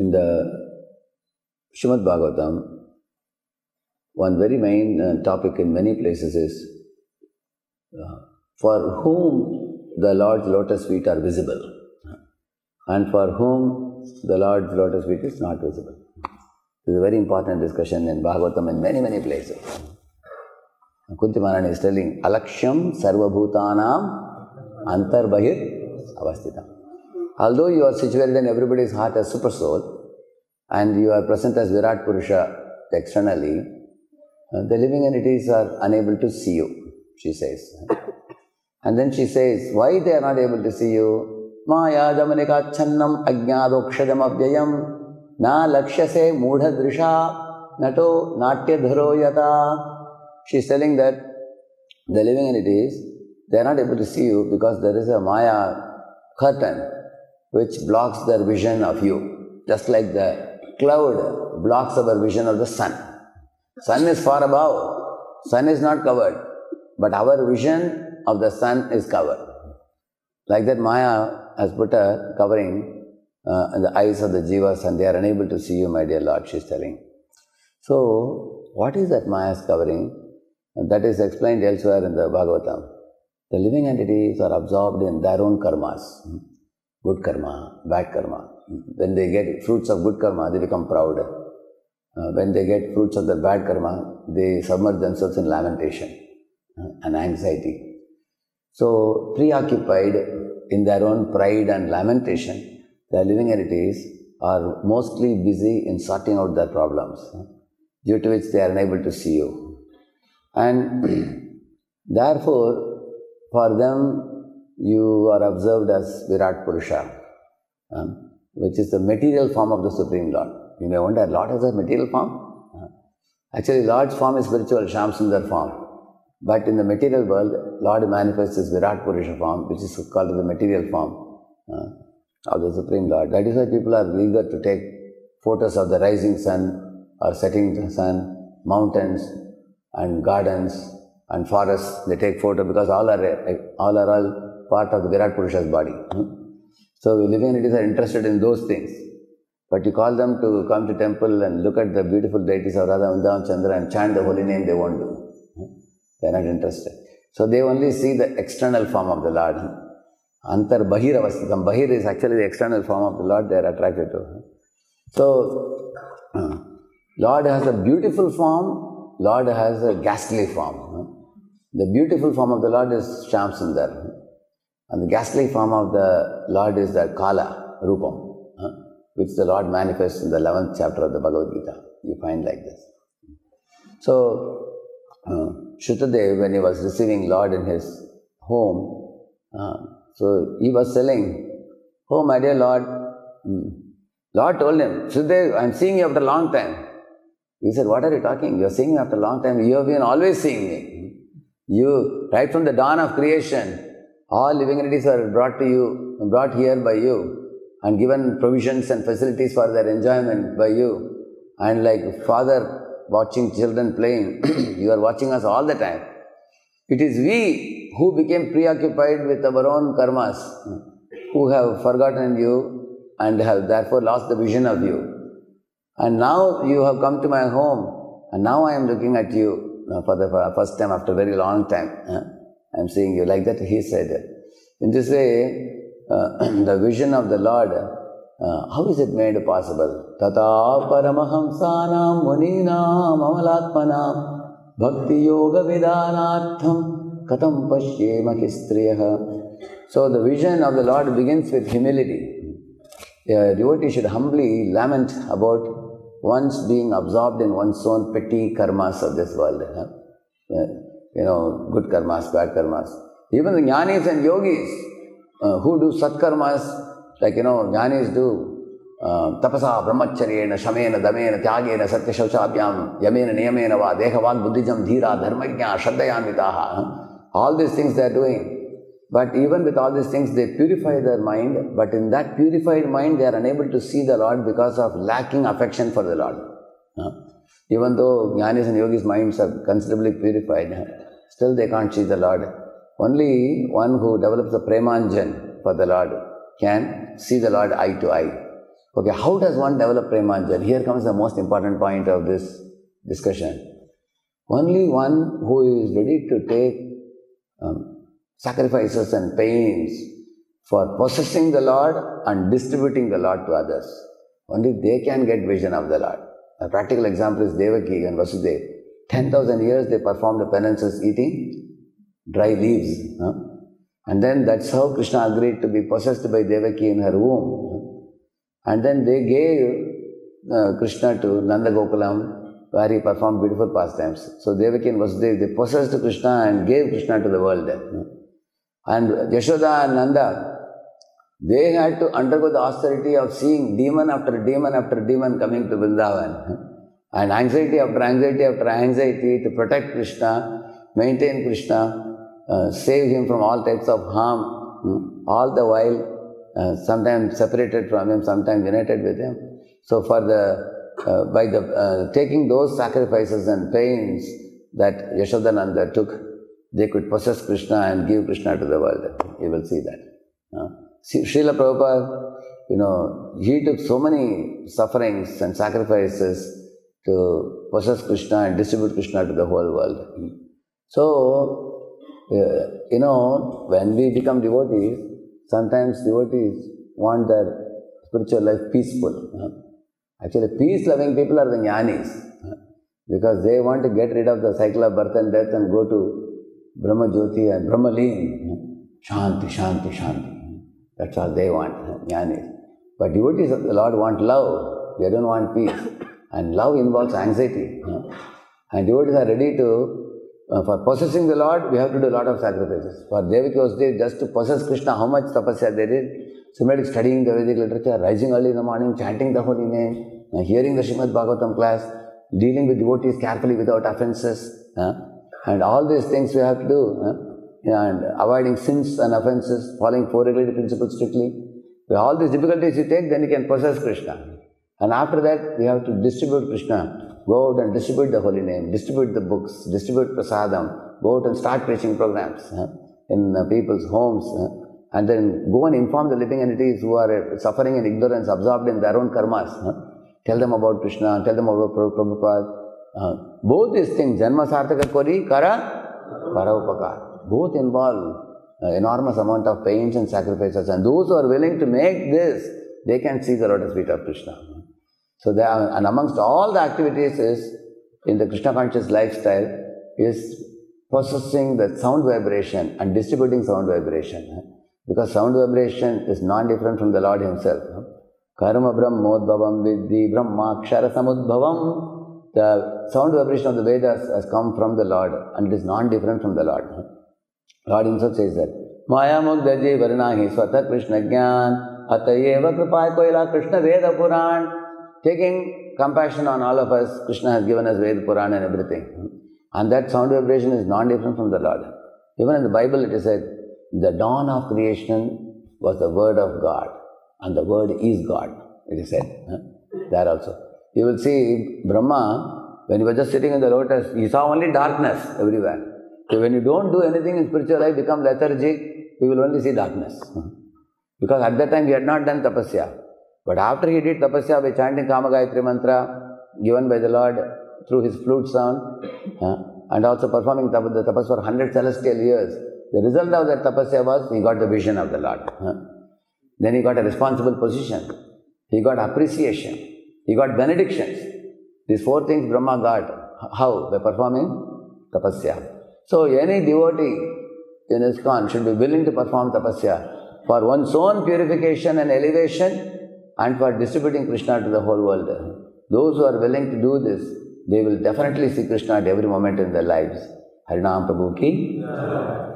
In the Srimad Bhagavatam, one very main topic in many places is for whom the Lord's lotus feet are visible and for whom the Lord's lotus feet is not visible. This is a very important discussion in Bhagavatam in many places. Kunti Maharani is telling, Alaksham sarvabhutanam antarbahir avasthitam. Although you are situated in everybody's heart as super soul and you are present as Virat Purusha externally, the living entities are unable to see you, she says. And then she says, why they are not able to see you? Maya jamanika channam ajnadokshadam abhyayam na lakshase mudha drisha nato natyadharo yata. She is telling that the living entities, they are not able to see you because there is a Maya curtain which blocks their vision of you. Just like the cloud blocks our vision of the sun. Sun is far above, sun is not covered, but our vision of the sun is covered. Like that Maya has put a covering in the eyes of the jivas and they are unable to see you, my dear Lord, she is telling. So, what is that Maya's covering? And that is explained elsewhere in the Bhagavatam. The living entities are absorbed in their own karmas. Good karma, bad karma. When they get fruits of good karma, they become proud. When they get fruits of the bad karma, they submerge themselves in lamentation and anxiety. So, preoccupied in their own pride and lamentation, the living entities are mostly busy in sorting out their problems, due to which they are unable to see you. And therefore, for them, you are observed as Virat Purusha, which is the material form of the Supreme Lord. You may wonder, Lord has a material form? Actually, Lord's form is spiritual, Shyamsundar form. But in the material world, Lord manifests his Virat Purusha form, which is called the material form of the Supreme Lord. That is why people are eager to take photos of the rising sun or setting sun, mountains and gardens and forests. They take photo because all are part of the Virat Purusha's body. So living entities are interested in those things. But you call them to come to temple and look at the beautiful deities of Radha, Vrindavan, Chandra and chant the holy name, they won't do. They are not interested. So they only see the external form of the Lord. Antar Bahir Avasthitam. Bahir is actually the external form of the Lord they are attracted to. So, Lord has a beautiful form, Lord has a ghastly form. The beautiful form of the Lord is Shyamsundar. And the ghastly form of the Lord is the Kala, Rupam, which the Lord manifests in the 11th chapter of the Bhagavad Gita. You find like this. So, Shrutadev, when he was receiving Lord in his home, so he was telling, oh my dear Lord, Lord told him, Shrutadev, I am seeing you after a long time. He said, what are you talking? You are seeing me after a long time. You have been always seeing me. You, right from the dawn of creation, all living entities are brought here by you and given provisions and facilities for their enjoyment by you. And like father watching children playing, you are watching us all the time. It is we who became preoccupied with our own karmas, who have forgotten you and have therefore lost the vision of you. And now you have come to my home and now I am looking at you for the first time after a very long time. I am seeing you. Like that he said. In this way, the vision of the Lord, how is it made possible? Tata paramahamsanam muninam amalatmanam bhakti yoga vidanartham katam pashyema histriyaha. So the vision of the Lord begins with humility. A devotee should humbly lament about one's being absorbed in one's own petty karmas of this world. Good karmas, bad karmas. Even the jnanis and yogis who do satkarmas, like jnanis do tapasa, brahmacharyena, shamena, damena, tyagena, satya shauchabhyam, yamena, niyamena va, dehavan, buddhijam, dhira, dharmajna, shraddhayanvitaha. All these things they are doing. But even with all these things, they purify their mind. But in that purified mind, they are unable to see the Lord because of lacking affection for the Lord. Even though jnanis and yogis' minds are considerably purified, still they can't see the Lord. Only one who develops a preman for the Lord can see the Lord eye to eye. Okay, how does one develop preman? Here comes the most important point of this discussion. Only one who is ready to take sacrifices and pains for possessing the Lord and distributing the Lord to others. Only they can get vision of the Lord. A practical example is Devaki and Vasudeva. 10,000 years they performed the penances eating dry leaves. And then that's how Krishna agreed to be possessed by Devaki in her womb. And then they gave Krishna to Nanda Gokulam, where he performed beautiful pastimes. So Devaki and Vasudeva, they possessed Krishna and gave Krishna to the world. And Yashoda and Nanda, they had to undergo the austerity of seeing demon after demon after demon coming to Vrindavan. And anxiety after anxiety after anxiety to protect Krishna, maintain Krishna, save him from all types of harm, all the while sometimes separated from him, sometimes united with him. So for by taking those sacrifices and pains that Yashodananda took, they could possess Krishna and give Krishna to the world. You will see that. Srila Prabhupada, he took so many sufferings and sacrifices to possess Krishna and distribute Krishna to the whole world. So, when we become devotees, sometimes devotees want their spiritual life peaceful. Actually, peace-loving people are the jnanis, because they want to get rid of the cycle of birth and death and go to Brahma Jyoti and Brahma Leen. Shanti, Shanti, Shanti. That's all they want, jnanis. But devotees of the Lord want love. They don't want peace. And love involves anxiety. And devotees are ready to, for possessing the Lord, we have to do a lot of sacrifices. For Devaki Vasudeva, just to possess Krishna, how much tapasya they did. Similarly, studying the Vedic literature, rising early in the morning, chanting the holy name, hearing the Srimad Bhagavatam class, dealing with devotees carefully without offenses. And all these things we have to do. And avoiding sins and offenses, following four regulated principles strictly. With all these difficulties you take, then you can possess Krishna. And after that, we have to distribute Krishna. Go out and distribute the holy name, distribute the books, distribute prasadam, go out and start preaching programs in people's homes. And then go and inform the living entities who are suffering in ignorance, absorbed in their own karmas. Tell them about Krishna, tell them about Prabhupada. Both these things, Janma Sarthaka Kori, Kara Upakar. Both involve enormous amount of pains and sacrifices. And those who are willing to make this, they can see the lotus feet of Krishna. So they are, and amongst all the activities is, in the Krishna conscious lifestyle, is possessing the sound vibration and distributing sound vibration. Because sound vibration is non-different from the Lord Himself. Karma Brahmodbhavam Vidhi Brahmakshara Samudbhavam. The sound vibration of the Vedas has come from the Lord and it is non-different from the Lord. Lord Himself says that. Maya Mugdaji Varnahi Swata Krishna Gyan Atayeva Kripai Koila Krishna Veda Puran. Taking compassion on all of us, Krishna has given us Veda Puran and everything. And that sound vibration is non-different from the Lord. Even in the Bible it is said, the dawn of creation was the word of God, and the word is God, it is said. There also. You will see Brahma, when he was just sitting in the lotus, he saw only darkness everywhere. So when you don't do anything in spiritual life, become lethargic, you will only see darkness. Because at that time he had not done tapasya. But after he did tapasya by chanting Kama Gayatri mantra, given by the Lord through his flute sound, and also performing the tapas for 100 celestial years, the result of that tapasya was he got the vision of the Lord. Then he got a responsible position. He got appreciation. He got benedictions. These four things Brahma got. How? By performing tapasya. So any devotee in ISKCON should be willing to perform tapasya for one's own purification and elevation and for distributing Krishna to the whole world. Those who are willing to do this, they will definitely see Krishna at every moment in their lives. Harinam Prabhu ki